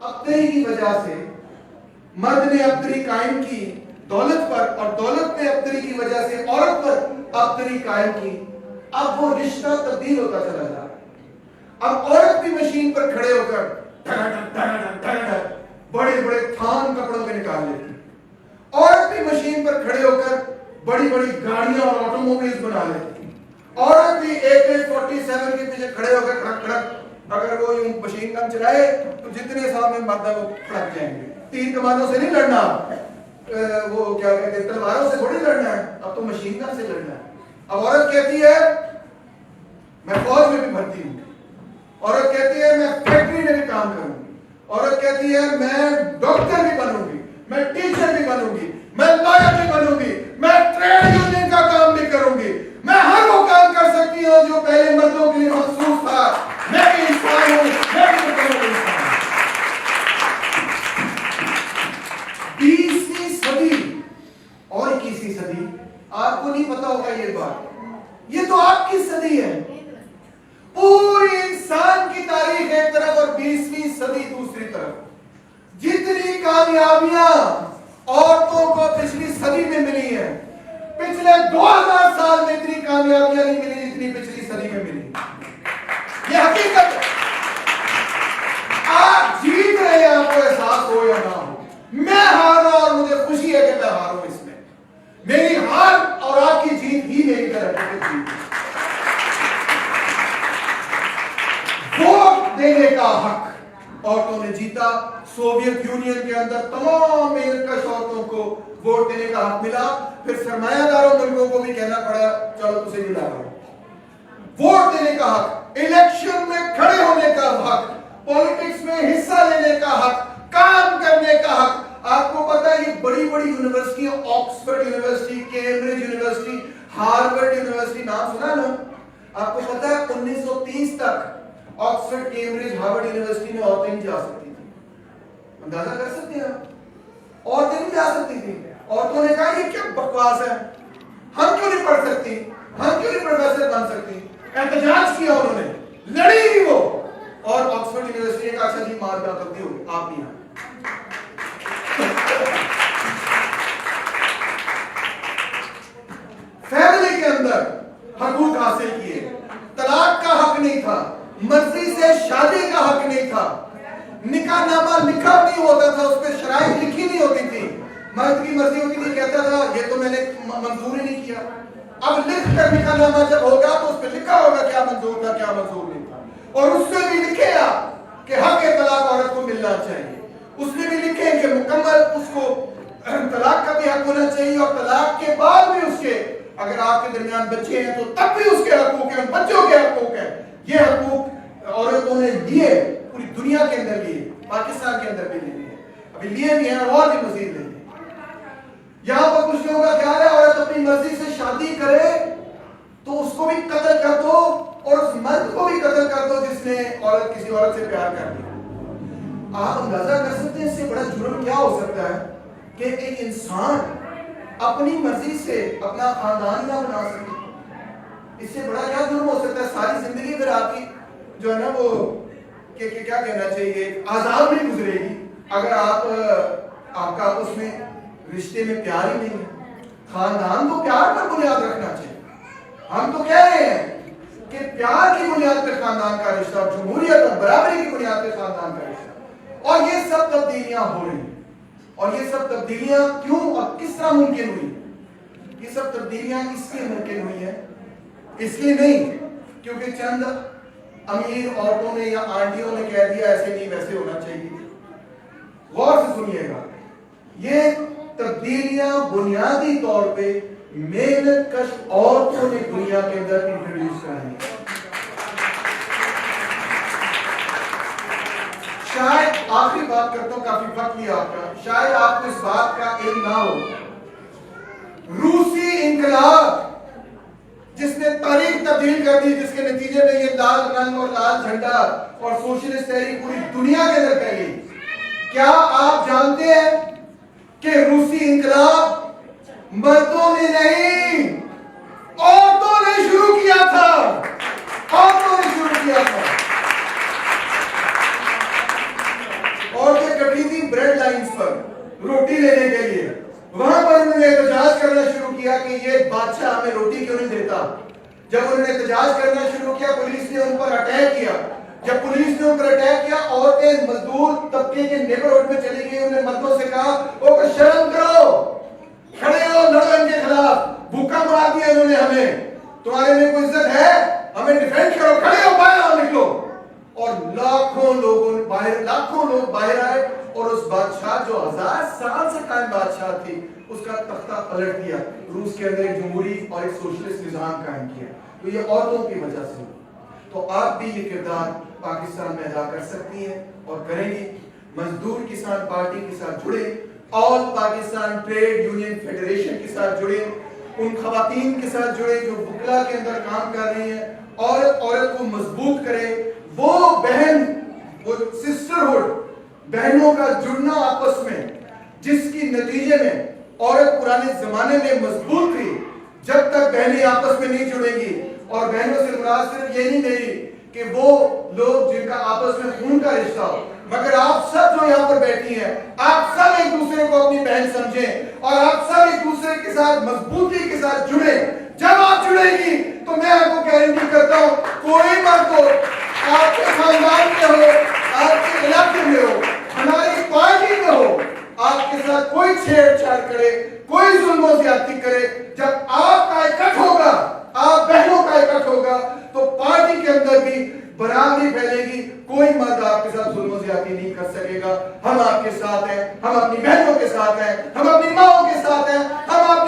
ابتری کی وجہ سے مرد نے ابتری قائم کی دولت پر، اور دولت نے ابتری کی وجہ سے عورت پر ابتری قائم کی. اب وہ رشتہ تبدیل ہوتا چلا جا رہا ہے. اب عورت بھی مشین پر کھڑے ہو کر بڑے بڑے تھان کپڑوں کے نکال لیتی. عورت بھی مشین پر کھڑے ہو کر بڑی بڑی گاڑیاں اور آٹو موبائلز بنا لیتی. عورت بھی AK-47 کے پیچھے کھڑے ہو کر کھڑک کھڑک، اگر وہ یوں مشین گن چلائے تو جتنے سامنے مرد ہے وہ کھڑک جائیں گے. تیر کمانوں سے نہیں لڑنا، وہ کیا کہتے ہیں تلواروں سے تھوڑی لڑنا ہے، اب تو مشین گن سے لڑنا ہے. اب عورت کہتی ہے میں فوج میں بھی بھرتی ہوں، عورت کہتی ہے میں فیکٹری میں بھی کام کروں گی، عورت کہتی ہے میں ڈاکٹر بھی بنوں گی، میں ٹیچر بھی بنوں گی، میں لائر بھی بنوں گی، میں ٹریڈ یونین کا کام بھی کروں گی، میں ہر وہ کام کر سکتی ہوں جو پہلے مردوں کے لیے مخصوص تھا. میں بھی انسان ہوں، میں بھی انسان. 20ویں صدی اور 21ویں صدی، آپ کو نہیں پتا ہوگا یہ بات، یہ تو آپ کی صدی ہے. پوری انسان کی تاریخ ایک طرف اور 20ویں صدی دوسری طرف. جتنی کامیابیاں عورتوں کو پچھلی صدی میں ملی ہیں، پچھلے 2000 سال میں اتنی کامیابیاں نہیں ملی جتنی پچھلی صدی میں ملی. یہ حقیقت ہے. آپ جیت رہے ہیں، آپ کو احساس ہو یا نہ ہو. میں ہارا اور مجھے خوشی ہے کہ میں ہاروں اس میں. میری ہار اور آپ کی جیت ہی میری طرف ہے. ووٹ دینے کا حق عورتوں نے جیتا. سوویت یونین کے اندر تمام کش عورتوں کو ووٹ دینے کا حق ملا. پھر سرمایہ داروں ملکوں کو بھی کہنا پڑا چلو تجھے بھی لا رہا. ووٹ دینے کا حق، الیکشن میں کھڑے ہونے کا حق، پالیٹکس میں حصہ لینے کا حق، کام کرنے کا حق. آپ کو پتا ہے یہ بڑی بڑی یونیورسٹیاں، Oxford university, Cambridge university, Harvard university, نام سنا نا؟ آپ کو پتا ہے 1930 تک آکسفورڈ، کیمبرج، ہارورڈ یونیورسٹی میں عورتیں نہیں جا سکتی تھی. اندازہ کر سکتے ہیں آپ؟ عورتیں نہیں جا سکتی تھی. عورتوں نے کہا یہ کیا بکواس ہے، ہم کیوں نہیں پڑھ سکتی، ہم کیوں نہیں پروفیسر بن سکتی. احتجاج کیا انہوں نے، لڑی وہ، اور آکسفورڈ یونیورسٹی نے کہا اچھا جی مار کا تبدیل ہوگی آپ بھی. فیملی کے اندر حقوق حاصل کیے. طلاق کا حق نہیں تھا، مرضی سے شادی کا حق نہیں تھا، نکاح نامہ لکھا نہیں ہوتا تھا، اس پہ شرائط لکھی نہیں ہوتی تھی. مرد کی مرضی ہوتی تھی، کہتا تھا یہ تو میں نے منظور ہی نہیں کیا. اب لکھ کر نکاح نامہ جب ہوگا تو اس پہ لکھا ہوگا کیا منظور تھا کیا منظور نہیں تھا. اور اس سے بھی لکھے گا کہ حق طلاق عورت کو ملنا چاہیے. اس میں بھی لکھیں کہ مکمل اس کو طلاق کا بھی حق ہونا چاہیے، اور طلاق کے بعد بھی اس کے اگر آپ کے درمیان بچے ہیں تو تب بھی اس کے حقوق ہیں، بچوں کے حقوق ہیں. یہ حقوق عورتوں نے لیے، پوری دنیا کے اندر لیے، پاکستان کے اندر بھی لیے، ابھی لیے بھی ہیں اور بھی مزید لیں گے. یہاں پر کچھ لوگوں کا خیال ہے عورت اپنی مرضی سے شادی کرے تو اس کو بھی قتل کر دو اور اس مرد کو بھی قتل کر دو جس نے عورت کسی عورت سے پیار کر لیا. آپ اندازہ کر سکتے ہیں اس سے بڑا جرم کیا ہو سکتا ہے کہ ایک انسان اپنی مرضی سے اپنا خاندان نہ بنا سکے. اس سے بڑا کیا جرم ہو سکتا ہے. ساری زندگی پھر آپ کی جو ہے نا وہ کیا کہنا چاہیے آزاد نہیں گزرے گی اگر آپ کا اس میں رشتے میں پیار ہی نہیں ہے. خاندان تو پیار پر بنیاد رکھنا چاہیے. ہم تو کہہ رہے ہیں کہ پیار کی بنیاد پہ خاندان کا رشتہ، اور جمہوریت اور برابری کی بنیاد پہ خاندان کا رشتہ. اور یہ سب تبدیلیاں ہو رہی ہیں. اور یہ سب تبدیلیاں کیوں اور کس طرح ممکن ہوئی؟ یہ سب تبدیلیاں اس لیے ممکن ہوئی ہیں، اس لیے نہیں کیونکہ چند امیر عورتوں نے یا آنٹیوں نے کہہ دیا ایسے نہیں ویسے ہونا چاہیے. غور سے سنیے گا، یہ تبدیلیاں بنیادی طور پہ محنت کش عورتوں نے دنیا کے اندر انٹروڈیوس کرائی. شاید آخری بات کرتا ہوں، کافی وقت لیا آپ کا، شاید آپ کو اس بات کا علم نہ ہو. روسی انقلاب جس نے تاریخ تبدیل کر دی، جس کے نتیجے میں یہ لال رنگ اور لال جھنڈا اور سوشلسٹ تحریک پوری دنیا کے اندر پھیلی، کیا آپ جانتے ہیں کہ روسی انقلاب مردوں نے نہیں عورتوں نے شروع کیا تھا. عورتوں نے شروع کیا تھا. عورتوں لائنز پر روٹی لینے کے لیے. وہاں پر انہوں نے احتجاج کرنا شروع کیا کہ یہ بادشاہ ہمیں روٹی کیوں نہیں دیتا. جب انہوں نے احتجاج کرنا شروع کیا, پولیس نے ان پر اٹیک کیا. جب پولیس نے ان پر اٹیک کیا, عورتیں مزدور طبقے کے نیبرہڈ میں چلی گئی. انہوں نے مردوں سے کہا او کو شرم کرو, کھڑے ہو لڑو ان کے خلاف. بھوکا مار دیا انہوں نے ہمیں, تمہارے میں کوئی عزت ہے, ہمیں ڈیفینڈ کرو, کھڑے ہو, باہر آؤ, نکلو. اور لاکھوں لوگ باہر آئے اور اس بادشاہ جو 1000 سال سے قائم بادشاہ تھی اس کا تختہ پلٹ دیا. روس کے اندر ایک جمہوری اور ایک سوشلسٹ نظام قائم کیا. تو یہ عورتوں کی وجہ سے. تو آپ بھی یہ کردار پاکستان میں ادا کر سکتی ہیں اور کریں گی. مزدور کسان پارٹی کے ساتھ جڑے, آل پاکستان ٹریڈ یونین فیڈریشن کے ساتھ جڑے, ان خواتین کے ساتھ جڑے جو وکلا کے اندر کام کر رہی ہیں. عورت کو مضبوط کرے. وہ بہن, وہ سسٹرہڈ, بہنوں کا جڑنا آپس میں, جس کی نتیجے میں عورت پرانے زمانے میں مضبوط تھی. جب تک بہنیں آپس میں نہیں جڑیں گی, اور بہنوں سے مراد صرف یہ نہیں کہ وہ لوگ جن کا آپس میں خون کا رشتہ ہو, مگر آپ سب جو یہاں پر بیٹھی ہیں, آپ سب ایک دوسرے کو اپنی بہن سمجھیں اور آپ سب ایک دوسرے کے ساتھ مضبوطی کے ساتھ جڑیں. جب آپ جڑیں گی تو میں آپ کو گارنٹی کرتا ہوں کوئی مرد ہو, آپ کے خاندان میں ہو, آپ کے علاقے میں ہو, ہماری پارٹی میں ہو, آپ کے ساتھ کوئی چھیڑ چھاڑ کرے, کوئی ظلم و زیادتی کرے, جب آپ کا اکٹھ ہوگا, آپ بہنوں کا اکٹھ ہوگا, تو پارٹی کے اندر بھی برابری پھیلے گی. کوئی مرد آپ کے ساتھ ظلم و زیادتی نہیں کر سکے گا. ہم آپ کے ساتھ ہیں, ہم اپنی بہنوں کے ساتھ ہیں, ہم اپنی ماؤں کے ساتھ ہیں, ہم آپ